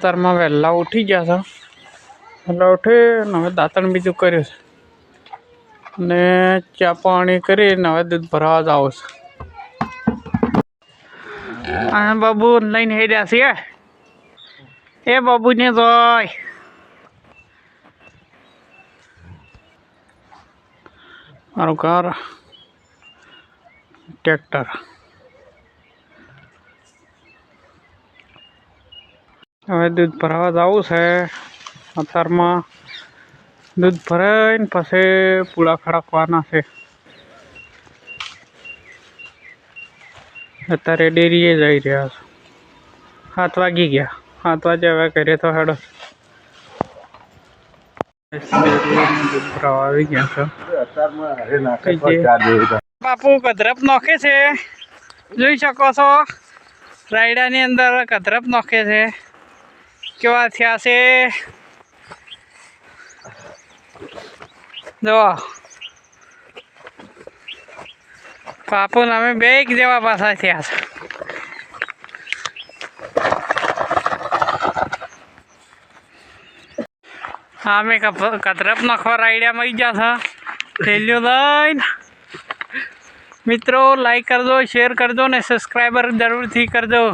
अतार में वहेला उठी गया था। वहेला उठी हवे दांतण बीजू कर्युं छे ने चा पाणी करीने हवे दूध भरवा जावुं छे। बाबू लईने हेड्या छे। ए बाबू ने जोय मारू घर ट्रेक्टर हवे दूध भरवा जावुं छे। अतार में दूध भराईने पछी पूळा खड़कवाना छे। अत्यारे डेरीए जाई रह्या छे। 7 वागी गया। 7 वागे हवे घरे तो हेडो दूध भरावा आवी गया छे। बापू कदरप नोखे छे जोई शको छो। रायडा नी अंदर कदरप नोखे छे। केवा थया छे जो बापू नामे बेग जेवा पाछा थया छे। आमे कदरप नखवा रायडा में गया था। थैलियो लईने मित्रों लाइक करजो, शेर करजो ने सब्सक्राइबर जरूर थी करजो।